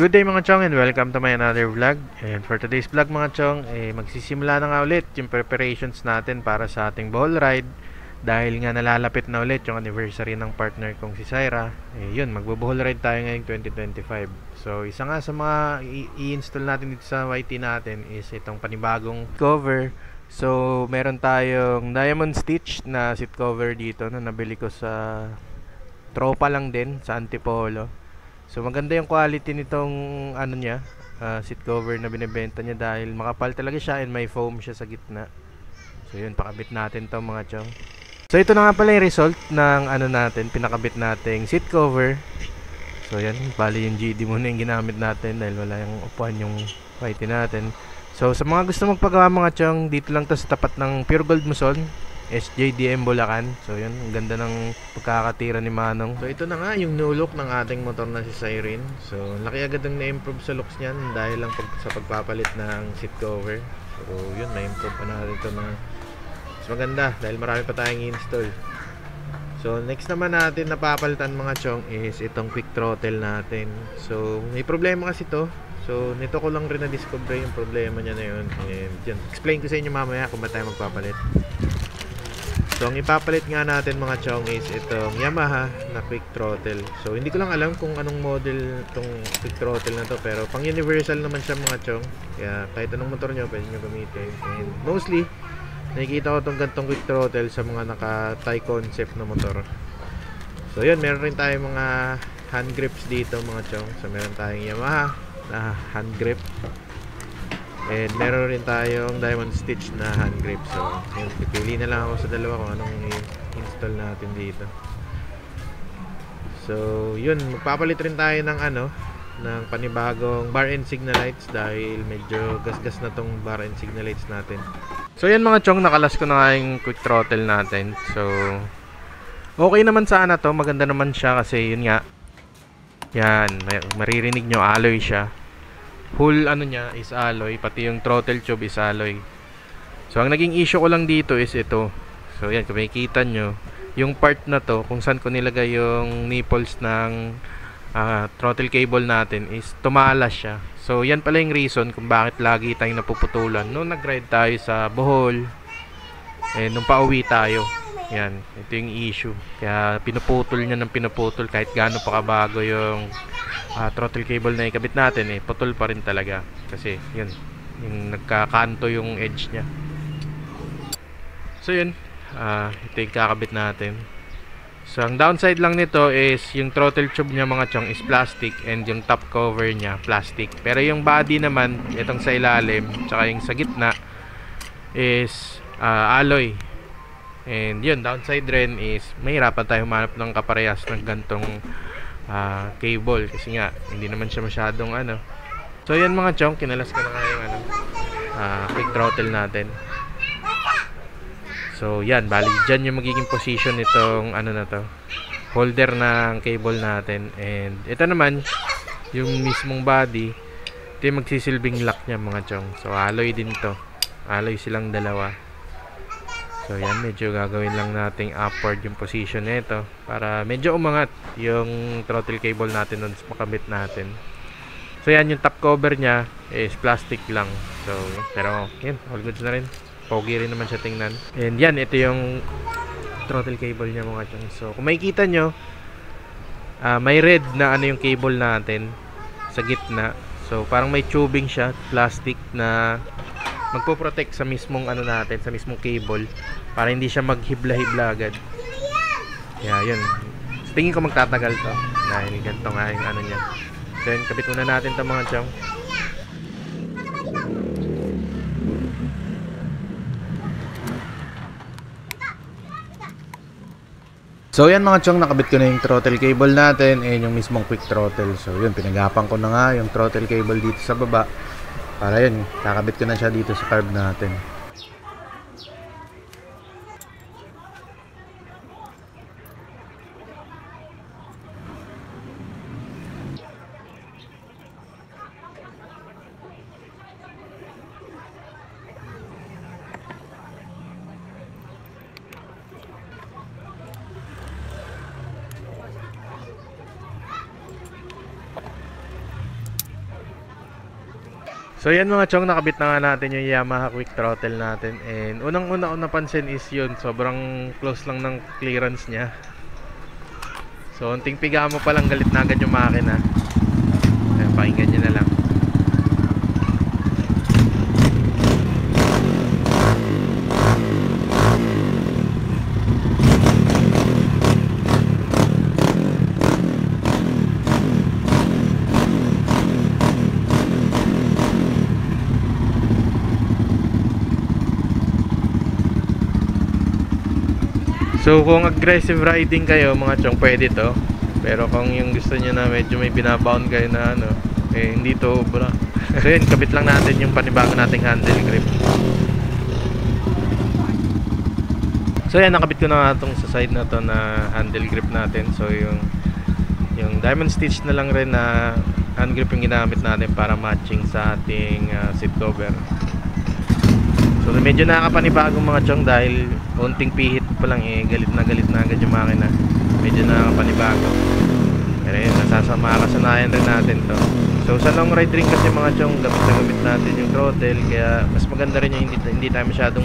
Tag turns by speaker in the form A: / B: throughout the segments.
A: Good day mga chong and welcome to my another vlog. And for today's vlog mga chong, magsisimula na nga ulit yung preparations natin para sa ating Bohol ride. Dahil nga nalalapit na ulit yung anniversary ng partner kong si Syra. Yun, magbo-Bohol ride tayo ngayong 2025. So isa nga sa mga i-install natin dito sa YT natin is itong panibagong cover. So meron tayong diamond stitch na seat cover dito na nabili ko sa tropa lang din sa Antipolo. So maganda yung quality nitong seat cover na binebenta niya dahil makapal talaga siya and may foam siya sa gitna. So yun, pakabit natin to mga chong. So ito na nga pala yung result ng pinakabit nating seat cover. So yan, bali yung GD muna yung ginamit natin dahil wala yung upuan yung YT natin. So sa mga gusto magpagawa mga chong, dito lang to sa tapat ng Pure Gold Muson, SJDM Bulacan. So yun, ang ganda ng pagkakatira ni Manong. So ito na nga yung new look ng ating motor na si Siren. So laki agad ang na-improve sa looks niyan dahil lang sa pagpapalit ng seat cover. So yun, na-improve pa natin ito na mas maganda dahil marami pa tayong install. So next naman natin napapalitan mga chong is itong quick throttle natin. So may problema kasi to. So nito ko lang rin na-discover yung problema niya na yun. And yun, explain ko sa inyo mamaya kung ba tayo magpapalit. So ang ipapalit nga natin mga chong is itong Yamaha na quick throttle. So hindi ko lang alam kung anong model itong quick throttle na to, pero pang universal naman siya mga chong. Kaya kahit anong motor nyo pwede nyo gamitin. And mostly nakikita ko itong gantong quick throttle sa mga naka Thai concept na motor. So yun, meron rin tayong mga hand grips dito mga chong. So meron tayong Yamaha na hand grip. And meron rin tayong diamond stitch na hand grip. So yun, pipili na lang ako sa dalawa kung anong i-install natin dito. So yun, magpapalit rin tayo ng ng panibagong bar and signal lights dahil medyo gasgas na tong bar and signal lights natin. So yan mga chong, nakalas ko na nga yung quick throttle natin. So okay naman sana to, maganda naman siya kasi yun nga, yan, maririnig nyo, alloy siya. Whole niya is alloy, pati yung throttle tube is alloy. So ang naging issue ko lang dito is ito. So yan, kung makikita nyo, yung part na to kung saan ko nilagay yung nipples ng throttle cable natin is tumalas siya. So yan pala yung reason kung bakit lagi tayong napuputulan nung nag-ride tayo sa Bohol nung pauwi tayo. Yan, ito yung issue. Kaya pinuputol niya ng pinuputol kahit gaano pa kabago yung throttle cable na ikabit natin, putol pa rin talaga kasi yun, yung nagkakanto yung edge nya. So yun, ito yung kakabit natin. So ang downside lang nito is yung throttle tube nya mga chong is plastic and yung top cover nya plastic, pero yung body naman, itong sa ilalim tsaka yung sa gitna is alloy. And yun, downside rin is mahirapan tayo humanap ng kaparehas ng gantong cable kasi nga hindi naman siya masyadong So yan mga chong, kinalas ko na nga yung quick throttle natin. So yan, bali dyan yung magiging position nitong na to, holder ng cable natin. And ito naman yung mismong body, ito yung magsisilbing lock nya mga chong. So alloy din to, alloy silang dalawa. So yan, medyo gagawin lang nating upward yung position nito para medyo umangat yung throttle cable natin sa makabit natin. So yan, yung top cover nya is plastic lang. So pero yan, all goods na rin. Pogi rin naman siya tingnan. And yan, ito yung throttle cable nya mga chong. So kung makikita nyo, may red na yung cable natin sa gitna. So parang may tubing siya, plastic na magpo-protect sa mismong natin, sa mismong cable para hindi siya maghibla-hibla agad. Kaya yun, so, tingin ko magtatagal to dahil ganito nga yung niya. So yun, kabit muna natin ito mga chong. So yan mga chong, nakabit ko na yung throttle cable natin and yung mismong quick throttle. So yun, pinagapan ko na nga yung throttle cable dito sa baba para yun, kakabit ko na siya dito sa carb natin. So yan mga chong, nakabit na nga natin yung Yamaha quick throttle natin. And unang-una ko napansin is yun, sobrang close lang ng clearance niya. So unting piga mo palang galit na agad yung makina. Ayan, pakinggan nyo na lang. So kung aggressive riding kayo mga chong, pwede to. Pero kung yung gusto niyo na medyo may binabound kayo na ano, eh hindi to ubra. So yun, kabit lang natin yung panibago nating handle grip. So yan, nakabit ko na nga itong sa side na to na handle grip natin. So yung diamond stitch na lang rin na hand grip yung ginamit natin para matching sa ating seat cover. So medyo nakakapanibagong mga chong dahil konting pihit pa lang eh galit na agad yung makina. Medyo nakakapanibago. Pero yun, makasanayan rin natin to. So sa long ride rin kasi mga chong, gamit natin yung throttle, kaya mas maganda rin yung hindi tayo masyadong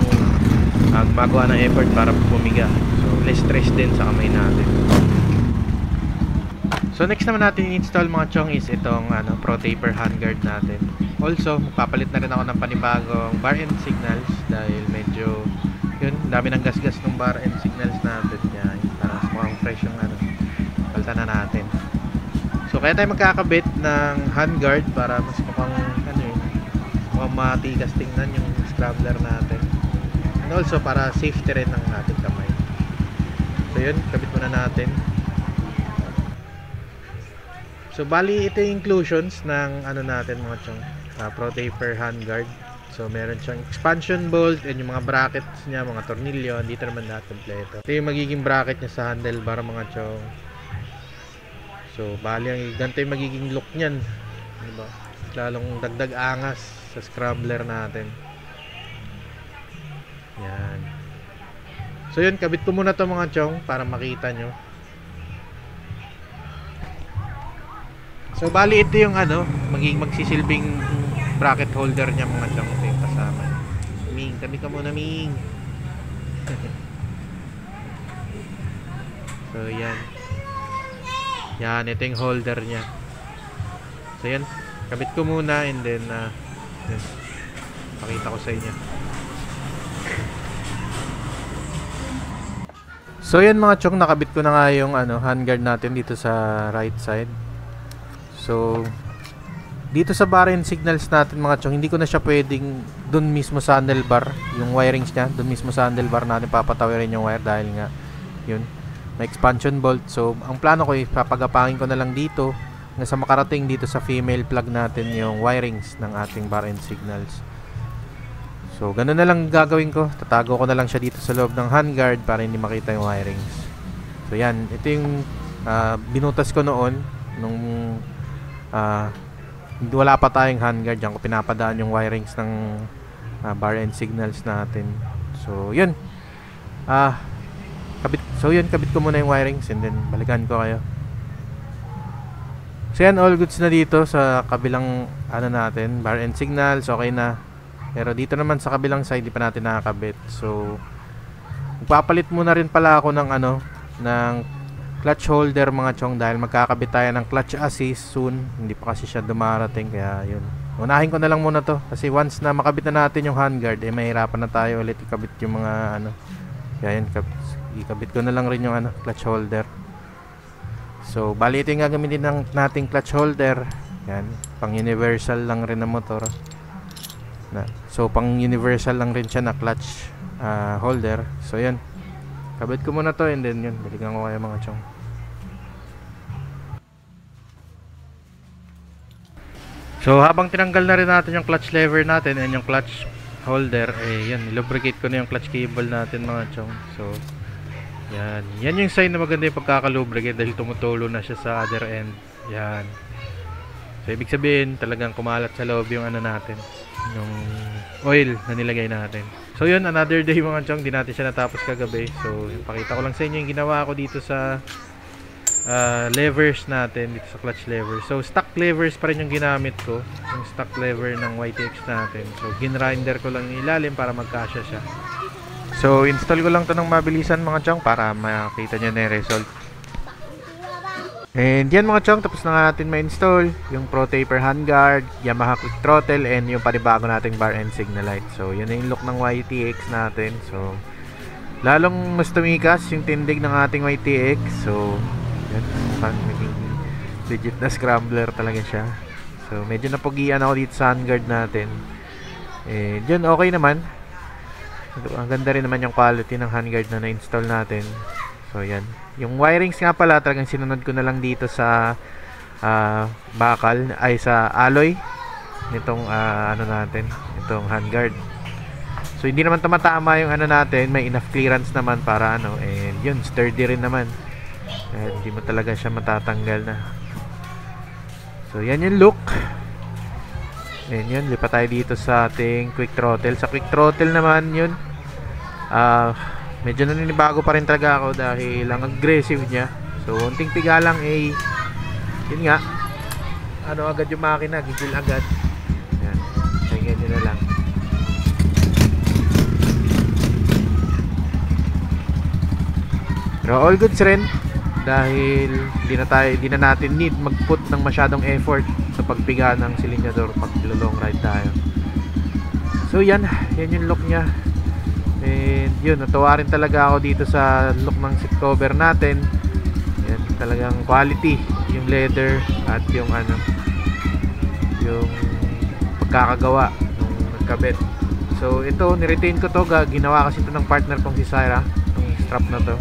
A: gumagawa ng effort para pumiga. So less stress din sa kamay natin. So next naman natin i-install mga chong is itong Pro Taper handguard natin. Also, magpapalit na rin ako ng panibagong bar end signals dahil medyo yun, dami ng gasgas ng bar end signals natin. Kaya para mukhang fresh yung palitan na natin. So kaya tayo magkakabit ng handguard para mas mukhang mukhang matigas tingnan yung scrambler natin. And also para safety rin ng ating kamay. So yun, kabit muna natin. So bali ito yung inclusions ng natin mga chong, Pro Taper handguard. So meron siyang expansion bolt and yung mga brackets niya, mga tornilyo. Dito naman lahat kompleto. Ito yung magiging bracket niya sa handlebar mga chong. So bali ganito yung magiging look niyan, diba? Lalong dagdag angas sa scrambler natin. Yan. So yun, kabit ko muna to mga chong para makita nyo. So bali ito yung magiging magsisilbing bracket holder niya mga chong. Ito yung kasama. Ming, tabi ka muna Ming. So yan. Yan, ito yung holder niya. So yan, kabit ko muna and then yan, pakita ko sa inyo. So yan mga chong, nakabit ko na nga yung handguard natin dito sa right side. So dito sa bar and signals natin mga chong, hindi ko na siya pwedeng dun mismo sa handlebar, yung wirings niya, dun mismo sa handlebar natin papatawirin yung wire dahil nga yun, may expansion bolt. So ang plano ko ay papagapangin ko na lang dito hanggang sa makarating dito sa female plug natin yung wirings ng ating bar and signals. So ganun na lang gagawin ko, tatago ko na lang siya dito sa loob ng handguard para hindi makita yung wirings. So yan, ito yung binutas ko noon nung wala pa tayong handguard. Diyan ko pinapadaan yung wirings ng bar and signals natin. So yun, kabit ko muna yung wirings and then balikan ko kayo. So yan, all goods na dito sa kabilang natin, bar and signals, okay na. Pero dito naman sa kabilang side, di pa natin nakakabit. So magpapalit muna rin pala ako ng ng clutch holder mga chong dahil magkakabit tayo ng clutch assist soon. Hindi pa kasi siya dumarating, kaya yun, unahin ko na lang muna to kasi once na makabit na natin yung handguard mahirapan na tayo ulit ikabit yung mga kaya yun, ikabit ko na lang rin yung clutch holder. So bali ito yung gagamitin ng nating clutch holder. Yan, pang universal lang rin na motor so pang universal lang rin siya na clutch holder. So yan, kabit ko muna to and then yun, balikan ko kayo mga chong. So habang tinanggal na rin natin yung clutch lever natin and yung clutch holder, yan, lubricate ko na yung clutch cable natin mga chong. So yan yung sign na maganda yung pagkakalubricate dahil tumutulo na siya sa other end. Yan, so ibig sabihin talagang kumalat sa loob yung natin, yung oil na nilagay natin. So yun, another day mga chong, di natin siya natapos kagabi. So pakita ko lang sa inyo yung ginawa ko dito sa levers natin dito sa clutch lever. So stock levers pa rin yung ginamit ko, yung stock lever ng YTX natin. So ginrinder ko lang yung ilalim para magkasya siya. So install ko lang to ng mabilisan mga chong para makita nyo na yung result. And yan mga chong, tapos na nga natin ma-install yung Pro Taper handguard, Yamaha Quick Throttle, and yung panibago nating bar and signal light. So yan na yung look ng YTX natin. So lalong mas tumikas yung tindig ng ating YTX. So yan, naging legit na scrambler talaga siya. So medyo napugian ako dito sa handguard natin. And yun, okay naman. Ang ganda rin naman yung quality ng handguard na na-install natin. So yan, yung wirings nga pala talagang sinunod ko na lang dito sa bakal, ay sa alloy nitong ano natin, itong handguard. So hindi naman tumatama yung ano natin, may enough clearance naman para ano, and yun, sturdy rin naman. Hindi mo talaga siya matatanggal na. So yan yung look. And yun, lipat tayo dito sa ating quick throttle. Sa quick throttle naman yun, medyo naninibago pa rin talaga ako dahil ang aggressive niya. So unting piga lang eh, yun nga, ano agad yung makina, gigil agad. Yan, tingnan nyo na lang. Pero all goods rin dahil di na natin need mag-put ng masyadong effort sa pagpiga ng silinyador pag long ride tayo. So yan yung look niya. And yun, natuwa rin talaga ako dito sa look ng seat cover natin. Yan, talagang quality yung leather at yung ano, yung pagkakagawa nung nagkabit. So ito, niretain ko to, ginawa kasi ito ng partner kong si Syra, itong strap na to.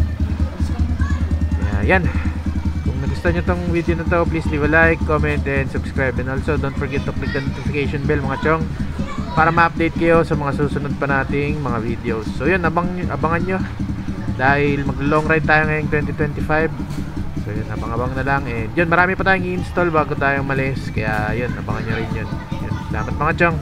A: Yan, kung nagustuhan nyo tong video na to, please leave a like, comment, and subscribe. And also don't forget to click the notification bell mga chong para ma-update kayo sa mga susunod pa nating mga videos. So yun, abangan nyo dahil mag-long ride tayo ngayong 2025. So yun, abang-abang na lang. And yun, marami pa tayong i-install bago tayong malis, kaya yun, abangan nyo rin yun. Salamat mga chong.